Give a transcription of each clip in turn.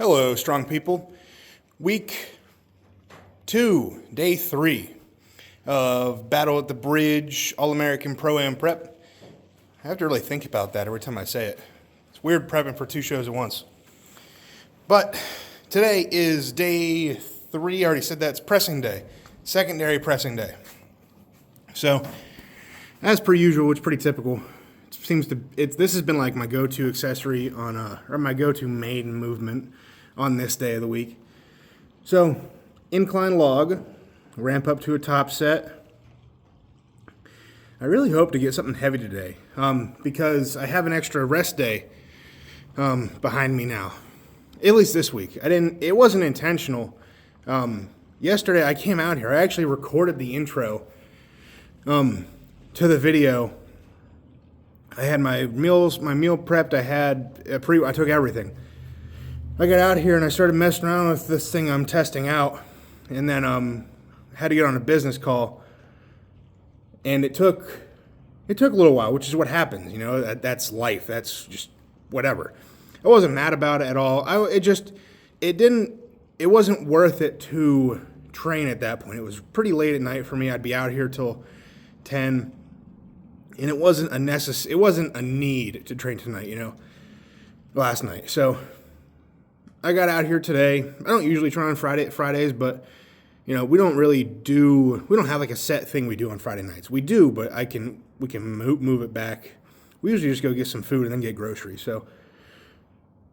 Hello, strong people. Week 2, day 3 of Battle at the Bridge All-American Pro-Am Prep. I have to really think about that every time I say it. It's weird prepping for 2 shows at once. But today is day 3. I already said that. It's pressing day. Secondary pressing day. So, as per usual, which is pretty typical, this has been like my go-to accessory or my go-to main movement on this day of the week. So, incline log, ramp up to a top set. I really hope to get something heavy today because I have an extra rest day behind me now. At least this week. It wasn't intentional. Yesterday I came out here. I actually recorded the intro to the video. I had my meal prepped. I took everything. I got out here and I started messing around with this thing I'm testing out, and then had to get on a business call, and it took a little while, which is what happens, that's life. That's just whatever. I wasn't mad about it at all. It wasn't worth it to train at that point. It was pretty late at night for me. I'd be out here till 10, and it wasn't a need to train tonight, last night. So I got out here today. I don't usually train on Fridays, but we don't have like a set thing we do on Friday nights. We do, but we can move it back. We usually just go get some food and then get groceries. So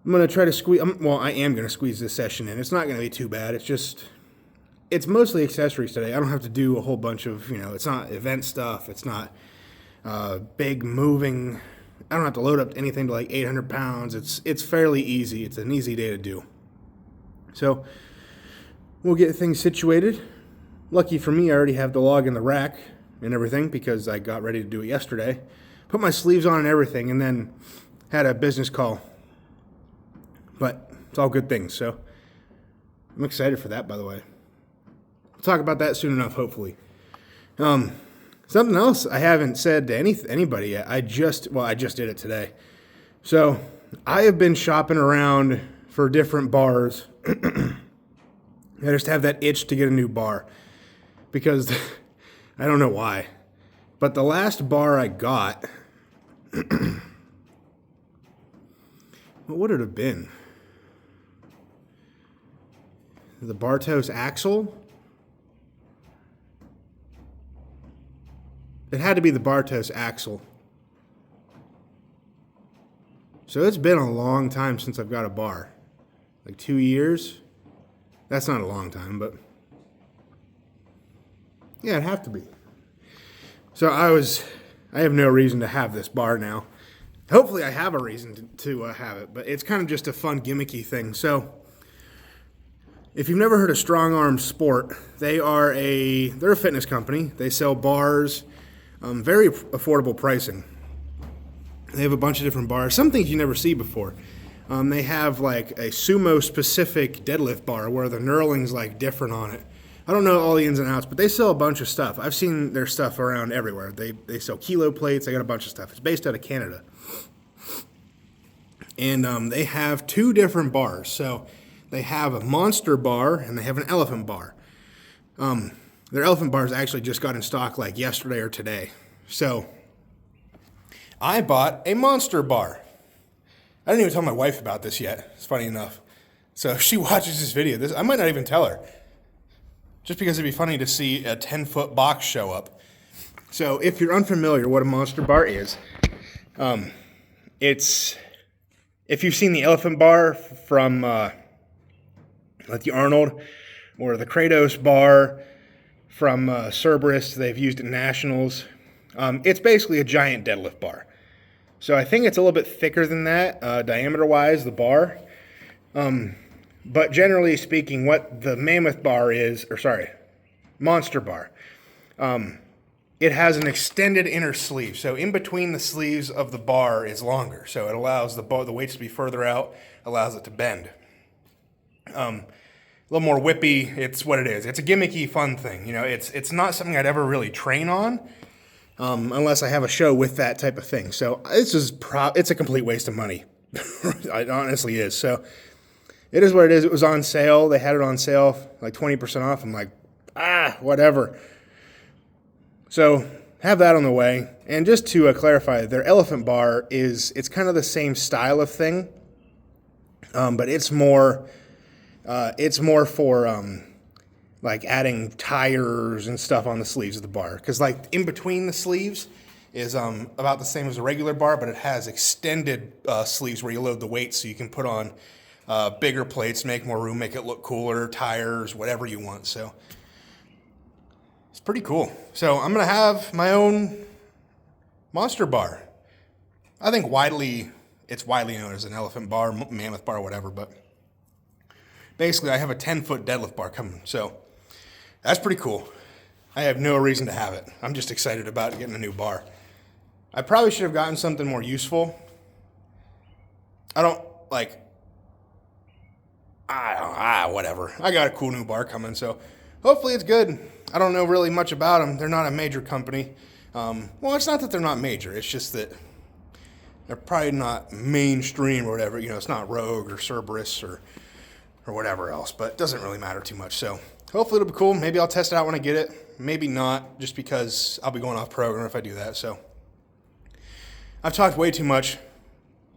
I'm going to try to I am going to squeeze this session in. It's not going to be too bad. It's mostly accessories today. I don't have to do a whole bunch of, it's not event stuff. It's not big moving. I don't have to load up anything to like 800 pounds. It's fairly easy. It's an easy day to do. So we'll get things situated. Lucky for me, I already have the log in the rack and everything because I got ready to do it yesterday. Put my sleeves on and everything, and then had a business call. But it's all good things, so I'm excited for that, by the way. We'll talk about that soon enough, hopefully. Something else I haven't said to anybody yet. I just did it today. So I have been shopping around for different bars. I just have that itch to get a new bar because I don't know why. But the last bar I got, what would it have been? The Bartos Axle? It had to be the Bartos Axle. So it's been a long time since I've got a bar. Like 2 years? That's not a long time, but yeah, it'd have to be. So I have no reason to have this bar now. Hopefully I have a reason to have it, but it's kind of just a fun gimmicky thing. So if you've never heard of Strong Arm Sport, they're a fitness company. They sell bars, very affordable pricing. They have a bunch of different bars, some things you never see before. They have like a sumo-specific deadlift bar where the knurling's like different on it. I don't know all the ins and outs, but they sell a bunch of stuff. I've seen their stuff around everywhere. They sell kilo plates. They got a bunch of stuff. It's based out of Canada. And they have 2 different bars. So they have a monster bar and they have an elephant bar. Their elephant bars actually just got in stock like yesterday or today. So I bought a monster bar. I didn't even tell my wife about this yet. It's funny enough. So if she watches this video, I might not even tell her. Just because it'd be funny to see a 10-foot box show up. So if you're unfamiliar what a monster bar is, it's, if you've seen the elephant bar from like the Arnold, or the Kratos bar from Cerberus, they've used at Nationals. It's basically a giant deadlift bar. So I think it's a little bit thicker than that, diameter-wise, the bar. But generally speaking, what the Mammoth bar Monster bar, it has an extended inner sleeve. So in between the sleeves of the bar is longer. So it allows the weights to be further out, allows it to bend. A little more whippy. It's what it is. It's a gimmicky, fun thing. It's not something I'd ever really train on. Unless I have a show with that type of thing. So it's a complete waste of money. It honestly is. So it is what it is. It was on sale. They had it on sale, like 20% off. I'm like, whatever. So have that on the way. And just to clarify, their elephant bar it's kind of the same style of thing, but it's more for like adding tires and stuff on the sleeves of the bar. Because like in between the sleeves is about the same as a regular bar, but it has extended sleeves where you load the weight so you can put on bigger plates, make more room, make it look cooler, tires, whatever you want. So it's pretty cool. So I'm going to have my own monster bar. I think it's widely known as an elephant bar, mammoth bar, whatever, but basically I have a 10-foot deadlift bar coming. So that's pretty cool. I have no reason to have it. I'm just excited about getting a new bar. I probably should have gotten something more useful. Whatever. I got a cool new bar coming, so hopefully it's good. I don't know really much about them. They're not a major company. Well, it's not that they're not major. It's just that they're probably not mainstream or whatever. You know, it's not Rogue or Cerberus or whatever else, but it doesn't really matter too much. So hopefully it'll be cool. Maybe I'll test it out when I get it. Maybe not, just because I'll be going off program if I do that. So I've talked way too much.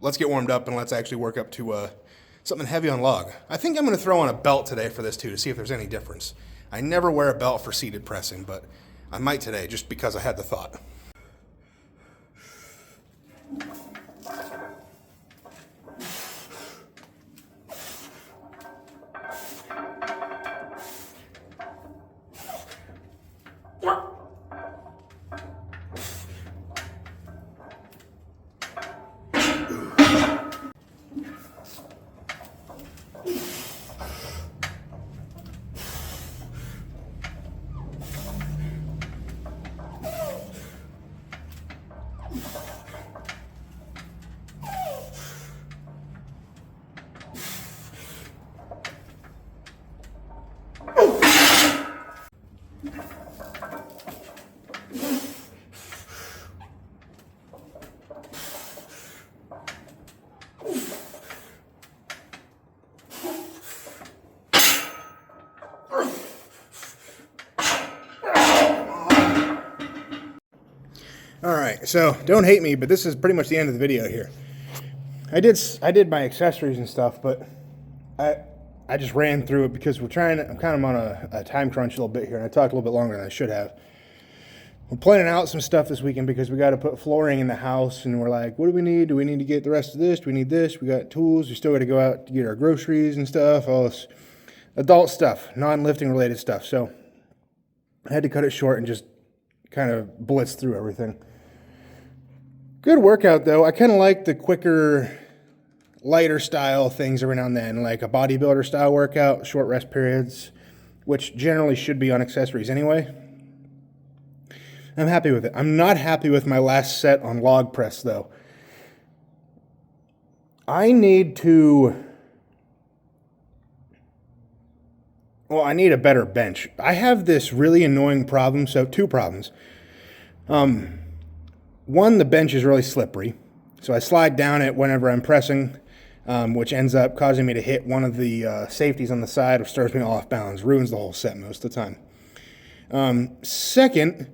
Let's get warmed up and let's actually work up to something heavy on log. I think I'm going to throw on a belt today for this too to see if there's any difference. I never wear a belt for seated pressing, but I might today just because I had the thought. All right, so don't hate me, but this is pretty much the end of the video here. I did my accessories and stuff, but I just ran through it because I'm kind of on a time crunch a little bit here, and I talked a little bit longer than I should have. We're planning out some stuff this weekend because we got to put flooring in the house, and we're like, what do we need? Do we need to get the rest of this? Do we need this? We got tools. We still got to go out to get our groceries and stuff, all this adult stuff, non-lifting related stuff. So I had to cut it short and just kind of blitz through everything. Good workout, though. I kind of like the quicker, lighter style things every now and then, like a bodybuilder style workout, short rest periods, which generally should be on accessories anyway. I'm happy with it. I'm not happy with my last set on log press, though. I need a better bench. I have this really annoying problem, so two problems. One, the bench is really slippery, so I slide down it whenever I'm pressing, which ends up causing me to hit one of the safeties on the side, which throws me off balance, ruins the whole set most of the time. Second,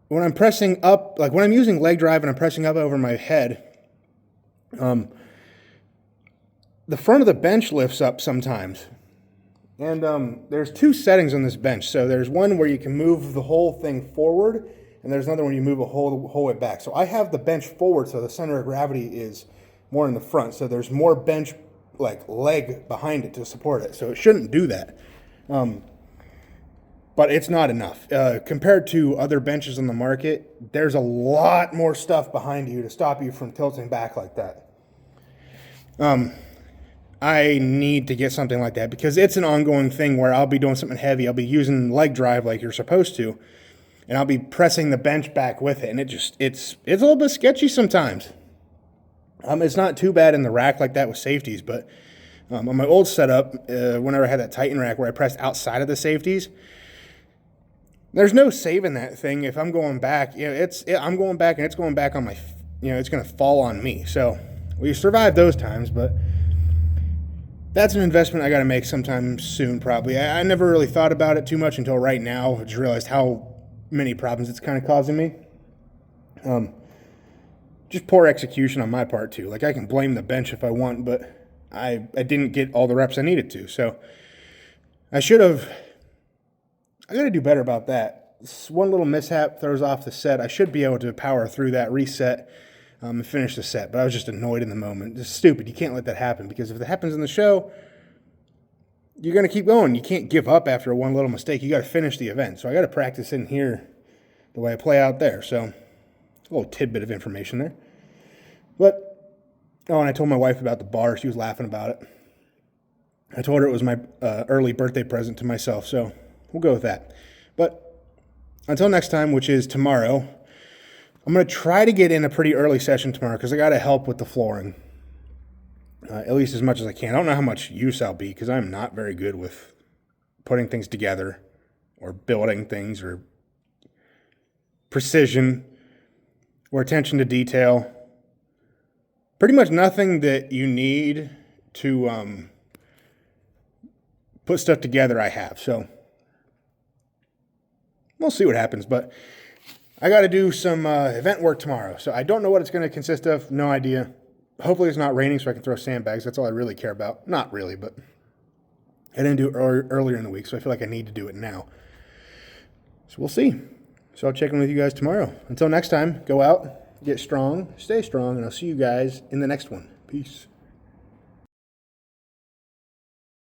when I'm pressing up, like when I'm using leg drive and I'm pressing up over my head, the front of the bench lifts up sometimes. And there's two settings on this bench. So there's one where you can move the whole thing forward, and there's another one you move the whole way back. So I have the bench forward, so the center of gravity is more in the front. So there's more bench, like leg behind it to support it. So it shouldn't do that. But it's not enough. Compared to other benches on the market, there's a lot more stuff behind you to stop you from tilting back like that. I need to get something like that because it's an ongoing thing where I'll be doing something heavy. I'll be using leg drive like you're supposed to, and I'll be pressing the bench back with it, and it's a little bit sketchy sometimes. It's not too bad in the rack like that with safeties, but on my old setup, whenever I had that Titan rack where I pressed outside of the safeties, there's no saving that thing. If I'm going back, I'm going back and it's going back on my, it's going to fall on me. So we survived those times, but that's an investment I got to make sometime soon, probably. I never really thought about it too much until right now. I just realized how many problems it's kind of causing me. Just poor execution on my part, too. Like, I can blame the bench if I want, but I didn't get all the reps I needed to. So I got to do better about that. This one little mishap throws off the set. I should be able to power through that, reset, and finish the set. But I was just annoyed in the moment. It's stupid. You can't let that happen, because if it happens in the show, you're going to keep going. You can't give up after one little mistake. You got to finish the event. So I got to practice in here the way I play out there. So a little tidbit of information there. But, and I told my wife about the bar. She was laughing about it. I told her it was my early birthday present to myself. So we'll go with that. But until next time, which is tomorrow, I'm going to try to get in a pretty early session tomorrow because I got to help with the flooring, at least as much as I can. I don't know how much use I'll be because I'm not very good with putting things together or building things or precision or attention to detail. Pretty much nothing that you need to put stuff together I have. So we'll see what happens. But I got to do some event work tomorrow. So I don't know what it's going to consist of. No idea. Hopefully it's not raining so I can throw sandbags. That's all I really care about. Not really, but I didn't do it earlier in the week, so I feel like I need to do it now. So we'll see. So I'll check in with you guys tomorrow. Until next time, go out, get strong, stay strong, and I'll see you guys in the next one. Peace.